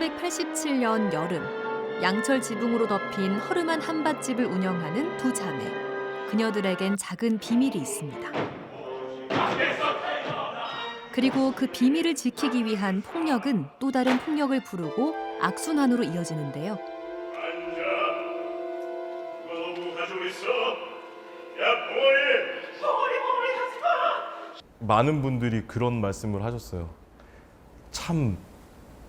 1987년 여름, 양철 지붕으로 덮인 허름한 한밭집을 운영하는 두 자매. 그녀들에겐 작은 비밀이 있습니다. 그리고 그 비밀을 지키기 위한 폭력은 또 다른 폭력을 부르고 악순환으로 이어지는데요. 많은 분들이 그런 말씀을 하셨어요. 참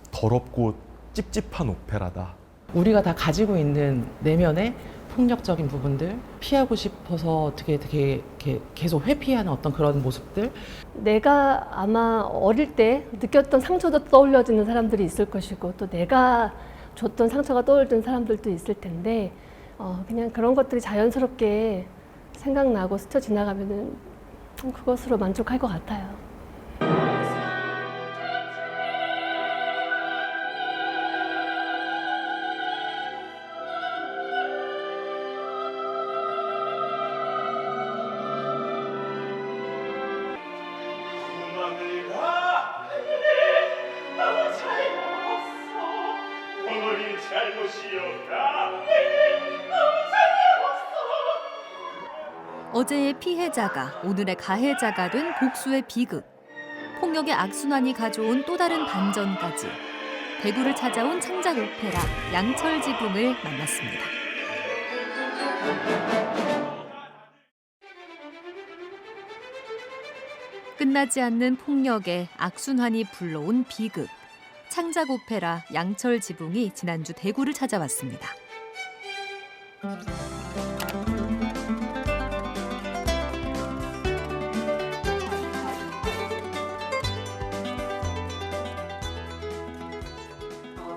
더럽고 찝찝한 오페라다. 우리가 다 가지고 있는 내면의 폭력적인 부분들, 피하고 싶어서 어떻게 이렇게 계속 회피하는 어떤 그런 모습들. 내가 아마 어릴 때 느꼈던 상처도 떠올려지는 사람들이 있을 것이고, 또 내가 줬던 상처가 떠올리는 사람들도 있을 텐데, 그냥 그런 것들이 자연스럽게 생각나고 스쳐 지나가면은 그것으로 만족할 것 같아요. 어제의 피해자가 오늘의 가해자가 된 복수의 비극. 폭력의 악순환이 가져온 또 다른 반전까지. 대구를 찾아온 창작 오페라 양철 지붕을 만났습니다. 끝나지 않는 폭력의 악순환이 불러온 비극. 창작 오페라 양철 지붕이 지난주 대구를 찾아왔습니다.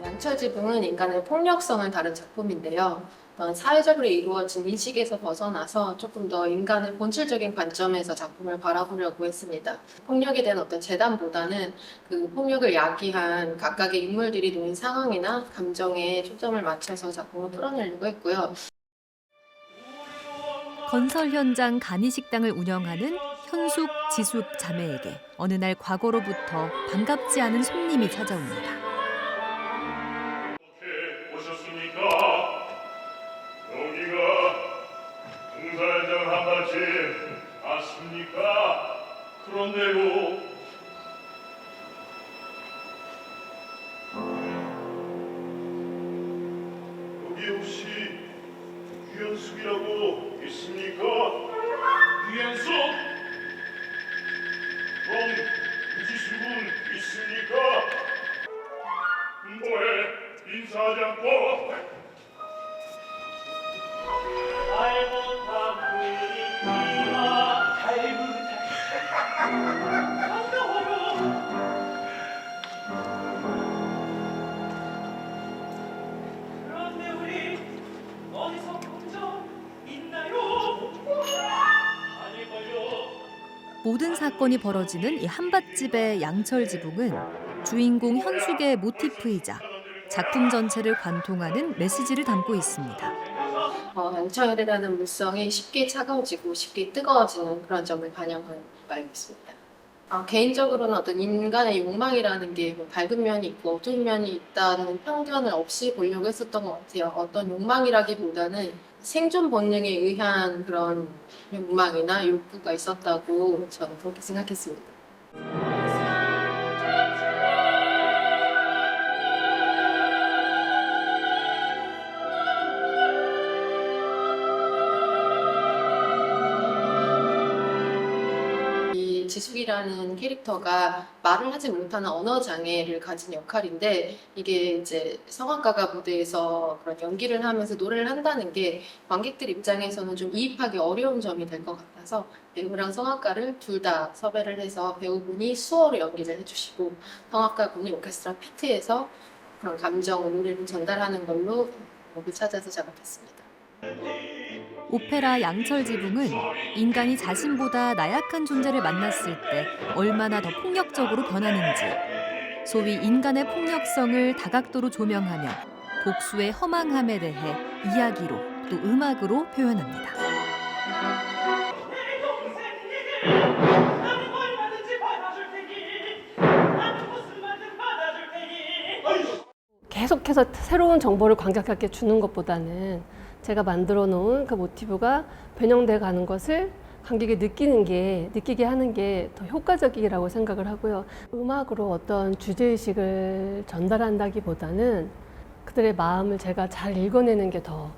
양철 지붕은 인간의 폭력성을 다룬 작품인데요. 사회적으로 이루어진 인식에서 벗어나서 조금 더 인간의 본질적인 관점에서 작품을 바라보려고 했습니다. 폭력에 대한 어떤 재단보다는 그 폭력을 야기한 각각의 인물들이 놓인 상황이나 감정에 초점을 맞춰서 작품을 풀어내려고 했고요. 건설 현장 간이식당을 운영하는 현숙, 지숙 자매에게 어느 날 과거로부터 반갑지 않은 손님이 찾아옵니다. 공사현장 한밭집 맞습니까? 그런데요. 여기 혹시 유연숙이라고 있습니까? 유연숙? 그럼 유지숙은 있습니까? 뭐해 인사하지 않고? 그런데 우리 어디서 본 적 있나요? 아닐걸요. 모든 사건이 벌어지는 이 한밭집의 양철 지붕은 주인공 현숙의 모티프이자 작품 전체를 관통하는 메시지를 담고 있습니다. 양철이라는 물성이 쉽게 차가워지고 쉽게 뜨거워지는 그런 점을 반영한 말이었습니다. 개인적으로는 어떤 인간의 욕망이라는 게 밝은 면이 있고 어두운 면이 있다는 편견을 없이 보려고 했었던 것 같아요. 어떤 욕망이라기보다는 생존 본능에 의한 그런 욕망이나 욕구가 있었다고 저는 그렇게 생각했습니다. 지숙이라는 캐릭터가 말을 하지 못하는 언어 장애를 가진 역할인데, 이게 이제 성악가가 무대에서 그런 연기를 하면서 노래를 한다는 게 관객들 입장에서는 좀 이입하기 어려운 점이 될 것 같아서 배우랑 성악가를 둘 다 섭외를 해서 배우분이 수어로 연기를 해주시고 성악가분이 오케스트라 피트에서 그런 감정을 노래를 전달하는 걸로 곡을 찾아서 작업했습니다. 오페라 양철 지붕은 인간이 자신보다 나약한 존재를 만났을 때 얼마나 더 폭력적으로 변하는지, 소위 인간의 폭력성을 다각도로 조명하며 복수의 허망함에 대해 이야기로 또 음악으로 표현합니다. 계속해서 새로운 정보를 관객에게 주는 것보다는 제가 만들어 놓은 그 모티브가 변형돼 가는 것을 관객이 느끼게 하는 게 더 효과적이라고 생각을 하고요. 음악으로 어떤 주제의식을 전달한다기보다는 그들의 마음을 제가 잘 읽어내는 게 더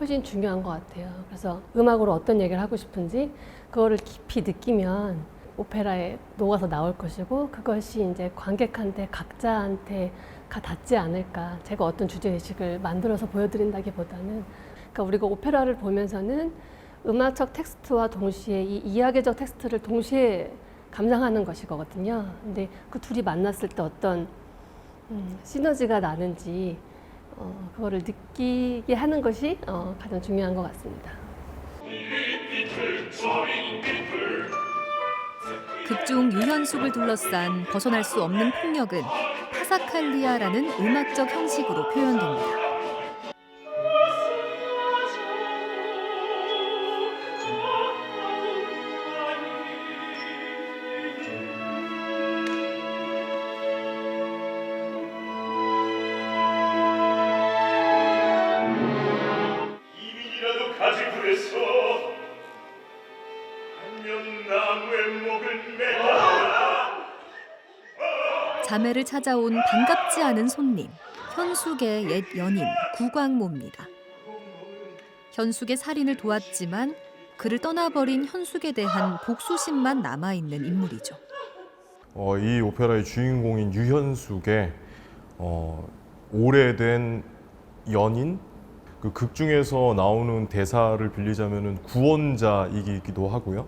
훨씬 중요한 것 같아요. 그래서 음악으로 어떤 얘기를 하고 싶은지 그거를 깊이 느끼면 오페라에 녹아서 나올 것이고 그것이 이제 관객한테 각자한테 닿지 않을까. 제가 어떤 주제의식을 만들어서 보여드린다기보다는 그러니까 우리가 오페라를 보면서는 음악적 텍스트와 동시에 이 이야기적 텍스트를 동시에 감상하는 것이거든요. 근데 그 둘이 만났을 때 어떤 시너지가 나는지 그거를 느끼게 하는 것이 가장 중요한 것 같습니다. 극중 유현숙을 둘러싼 벗어날 수 없는 폭력은 파사칼리아라는 음악적 형식으로 표현됩니다. 이민이라도 가지 그래서 한명 나무의 목을 매달라. 자매를 찾아온 반갑지 않은 손님, 현숙의 옛 연인 구광모입니다. 현숙의 살인을 도왔지만 그를 떠나버린 현숙에 대한 복수심만 남아있는 인물이죠. 이 오페라의 주인공인 유현숙의 오래된 연인, 그 극 중에서 나오는 대사를 빌리자면은 구원자이기도 하고요.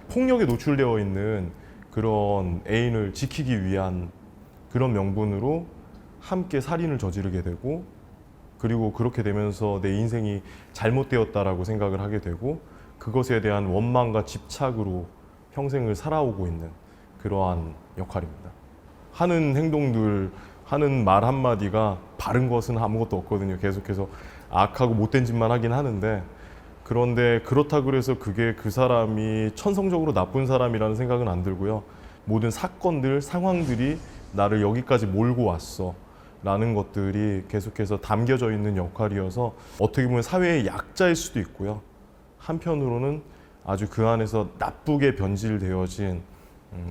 폭력에 노출되어 있는 그런 애인을 지키기 위한 그런 명분으로 함께 살인을 저지르게 되고, 그리고 그렇게 되면서 내 인생이 잘못되었다라고 생각을 하게 되고 그것에 대한 원망과 집착으로 평생을 살아오고 있는 그러한 역할입니다. 하는 행동들, 하는 말 한마디가 바른 것은 아무것도 없거든요. 계속해서 악하고 못된 짓만 하긴 하는데, 그런데 그렇다고 해서 그게 그 사람이 천성적으로 나쁜 사람이라는 생각은 안 들고요. 모든 사건들, 상황들이 나를 여기까지 몰고 왔어 라는 것들이 계속해서 담겨져 있는 역할이어서 어떻게 보면 사회의 약자일 수도 있고요. 한편으로는 아주 그 안에서 나쁘게 변질되어진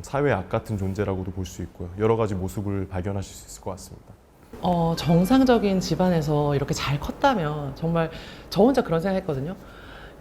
사회 악 같은 존재라고도 볼 수 있고요. 여러 가지 모습을 발견하실 수 있을 것 같습니다. 정상적인 집안에서 이렇게 잘 컸다면 정말 저 혼자 그런 생각했거든요.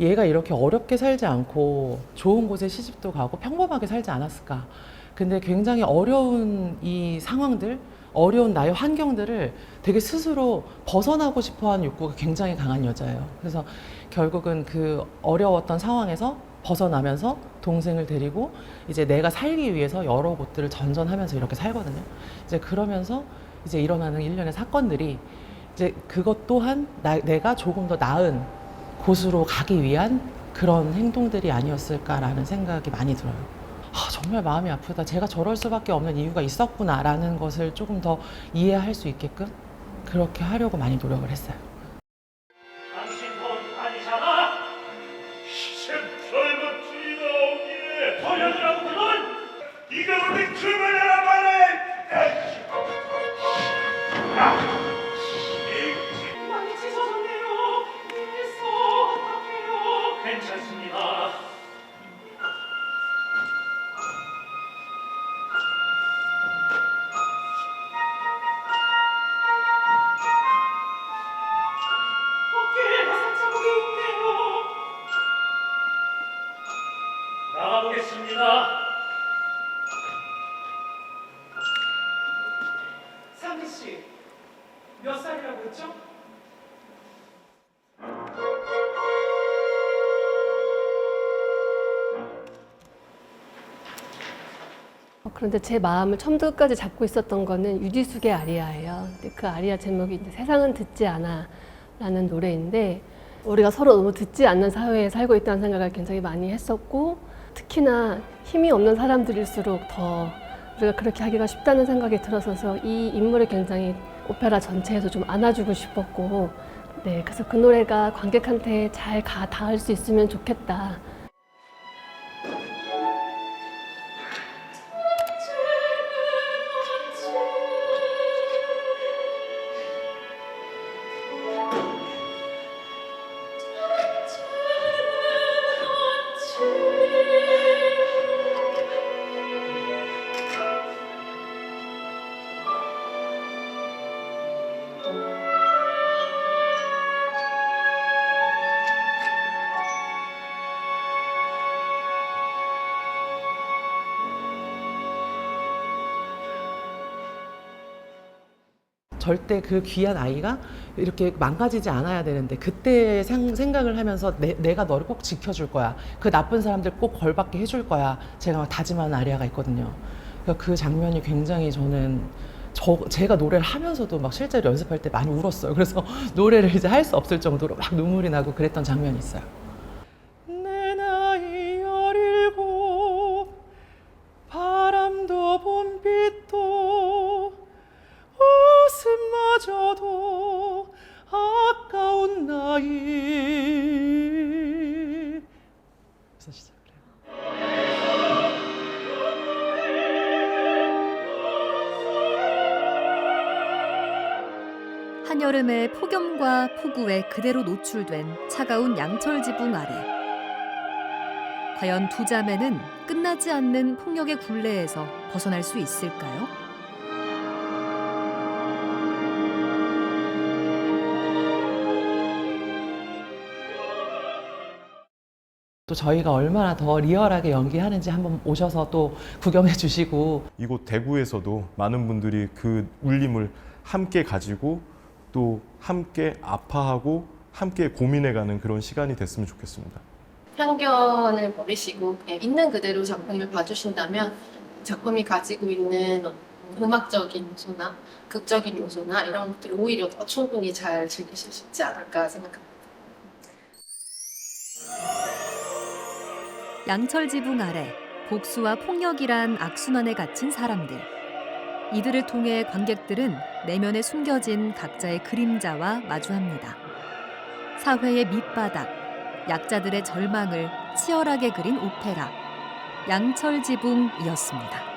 얘가 이렇게 어렵게 살지 않고 좋은 곳에 시집도 가고 평범하게 살지 않았을까. 근데 굉장히 어려운 이 상황들, 어려운 나의 환경들을 되게 스스로 벗어나고 싶어하는 욕구가 굉장히 강한 여자예요. 그래서 결국은 그 어려웠던 상황에서 벗어나면서 동생을 데리고 이제 내가 살기 위해서 여러 곳들을 전전하면서 이렇게 살거든요. 이제 그러면서 이제 일어나는 일련의 사건들이 이제 그것 또한 내가 조금 더 나은 곳으로 가기 위한 그런 행동들이 아니었을까라는 생각이 많이 들어요. 정말 마음이 아프다. 제가 저럴 수밖에 없는 이유가 있었구나라는 것을 조금 더 이해할 수 있게끔 그렇게 하려고 많이 노력을 했어요. 당신 돈 아니잖아. 별것들이 나오기에 돌려주라고 그 돈. 네가 우리 그만해라 말해. 많이 찢어졌네요. 일소 어떡해요. 괜찮습니다. 어깨에 바삭 자국이 있네요. 나가보겠습니다. 상희 씨, 몇 살이라고 했죠? 그런데 제 마음을 처음부터 끝까지 잡고 있었던 거는 유지숙의 아리아예요. 근데 그 아리아 제목이 이제 세상은 듣지 않아 라는 노래인데, 우리가 서로 너무 듣지 않는 사회에 살고 있다는 생각을 굉장히 많이 했었고, 특히나 힘이 없는 사람들일수록 더 우리가 그렇게 하기가 쉽다는 생각이 들어서서 이 인물을 굉장히 오페라 전체에서 좀 안아주고 싶었고, 네, 그래서 그 노래가 관객한테 잘 닿을 수 있으면 좋겠다. 절대 그 귀한 아이가 이렇게 망가지지 않아야 되는데 그때 생각을 하면서 내가 너를 꼭 지켜줄 거야. 그 나쁜 사람들 꼭 벌받게 해줄 거야. 제가 막 다짐하는 아리아가 있거든요. 그러니까 그 장면이 굉장히 저는 제가 노래를 하면서도 막 실제로 연습할 때 많이 울었어요. 그래서 노래를 이제 할 수 없을 정도로 막 눈물이 나고 그랬던 장면이 있어요. 내 나이 17 바람도 봄빛도 웃음마저도 아까운 나이. 그래서 시작을 해요. 한여름의 폭염과 폭우에 그대로 노출된 차가운 양철 지붕 아래. 과연 두 자매는 끝나지 않는 폭력의 굴레에서 벗어날 수 있을까요? 또 저희가 얼마나 더 리얼하게 연기하는지 한번 오셔서 또 구경해 주시고. 이곳 대구에서도 많은 분들이 그 울림을 함께 가지고 또 함께 아파하고 함께 고민해가는 그런 시간이 됐으면 좋겠습니다. 편견을 버리시고 그냥 있는 그대로 작품을 봐주신다면 작품이 가지고 있는 음악적인 요소나 극적인 요소나 이런 것들을 오히려 더 충분히 잘 즐기실 수 있지 않을까 생각합니다. 양철 지붕 아래 복수와 폭력이란 악순환에 갇힌 사람들. 이들을 통해 관객들은 내면에 숨겨진 각자의 그림자와 마주합니다. 사회의 밑바닥, 약자들의 절망을 치열하게 그린 오페라 양철 지붕이었습니다.